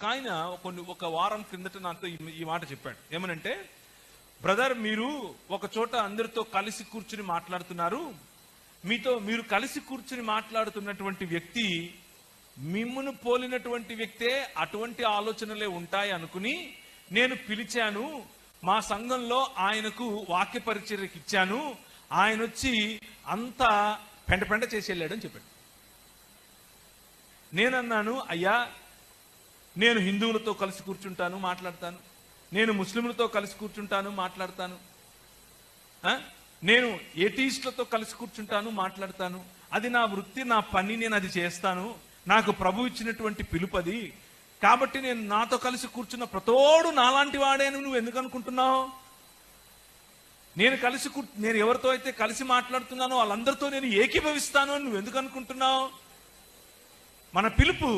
ఒక ఆయన ఒక వారం క్రిందట నాతో ఈ మాట చెప్పాడు. ఏమనంటే, బ్రదర్, మీరు ఒక చోట అందరితో కలిసి కూర్చుని మాట్లాడుతున్నారు, మీరు కలిసి కూర్చుని మాట్లాడుతున్నటువంటి వ్యక్తి మిమ్మును పోలినటువంటి వ్యక్తే, అటువంటి ఆలోచనలే ఉంటాయి అనుకుని నేను పిలిచాను, మా సంఘంలో ఆయనకు వాక్య పరిచర్యకి ఇచ్చాను, ఆయన వచ్చి అంతా పెంట చేసి వెళ్ళాడని చెప్పాడు. నేనన్నాను, అయ్యా, నేను హిందువులతో కలిసి కూర్చుంటాను, మాట్లాడతాను, నేను ముస్లింలతో కలిసి కూర్చుంటాను, మాట్లాడతాను, నేను ఏథీస్టులతో కలిసి కూర్చుంటాను, మాట్లాడతాను, అది నా వృత్తి, నా పని, నేను అది చేస్తాను, నాకు ప్రభు ఇచ్చినటువంటి పిలుపది, కాబట్టి నేను నాతో కలిసి కూర్చున్న ప్రతోడు నాలాంటి వాడేను నువ్వు ఎందుకు అనుకుంటున్నావు? నేను ఎవరితో అయితే కలిసి మాట్లాడుతున్నానో వాళ్ళందరితో నేను ఏకీభవిస్తాను అని నువ్వు ఎందుకు అనుకుంటున్నావు? మన పిలుపు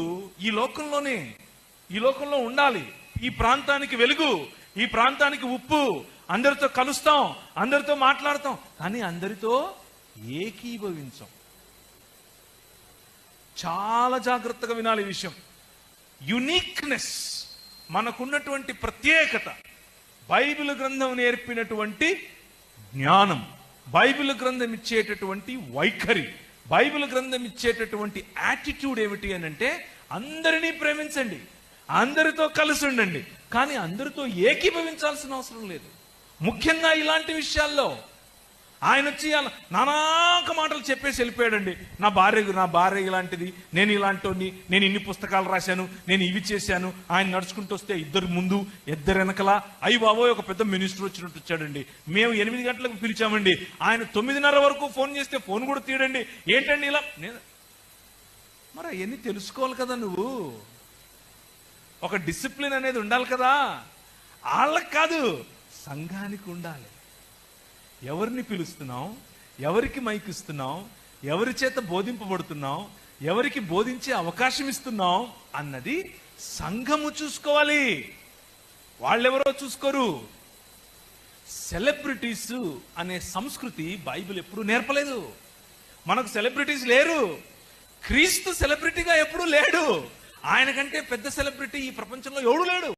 ఈ లోకంలో ఉండాలి. ఈ ప్రాంతానికి వెలుగు, ఈ ప్రాంతానికి ఉప్పు, అందరితో కలుస్తాం, అందరితో మాట్లాడతాం, కానీ అందరితో ఏకీభవించం. చాలా జాగ్రత్తగా వినాలి ఈ విషయం. యునిక్నెస్, మనకున్నటువంటి ప్రత్యేకత, బైబిల్ గ్రంథం నేర్పినటువంటి జ్ఞానం, బైబిల్ గ్రంథం ఇచ్చేటటువంటి వైఖరి, బైబిల్ గ్రంథం ఇచ్చేటటువంటి యాటిట్యూడ్ ఏమిటి అని అంటే, అందరినీ ప్రేమించండి, అందరితో కలిసి ఉండండి, కానీ అందరితో ఏకీభవించాల్సిన అవసరం లేదు. ముఖ్యంగా ఇలాంటి విషయాల్లో ఆయన వచ్చి నానాక మాటలు చెప్పేసి వెళ్ళిపోయాడండి. నా భార్య ఇలాంటిది, నేను ఇలాంటి, నేను ఇన్ని పుస్తకాలు రాశాను, నేను ఇవి చేశాను. ఆయన నడుచుకుంటూ వస్తే ఇద్దరు ముందు, ఇద్దరు వెనకల, అయ్యి బాబోయ్ ఒక పెద్ద మినిస్టర్ వచ్చినట్టు వచ్చాడండి. మేము 8 గంటలకు పిలిచామండి, ఆయన 9:30 వరకు ఫోన్ చేస్తే ఫోన్ కూడా తీయడండి. ఏంటండి ఇలా? మరి అవన్నీ తెలుసుకోవాలి కదా నువ్వు. ఒక డిసిప్లిన్ అనేది ఉండాలి కదా. వాళ్ళకి కాదు, సంఘానికి ఉండాలి. ఎవరిని పిలుస్తున్నాం, ఎవరికి మైక్ ఇస్తున్నాం, ఎవరి చేత బోధింపబడుతున్నాం, ఎవరికి బోధించే అవకాశం ఇస్తున్నాం అన్నది సంఘము చూసుకోవాలి. వాళ్ళెవరో చూసుకోరు. సెలబ్రిటీస్ అనే సంస్కృతి బైబిల్ ఎప్పుడూ నేర్పలేదు. మనకు సెలబ్రిటీస్ లేరు. క్రీస్తు సెలబ్రిటీగా ఎప్పుడూ లేడు. ఆయన కంటే పెద్ద సెలబ్రిటీ ఈ ప్రపంచంలో ఎవడు లేడు.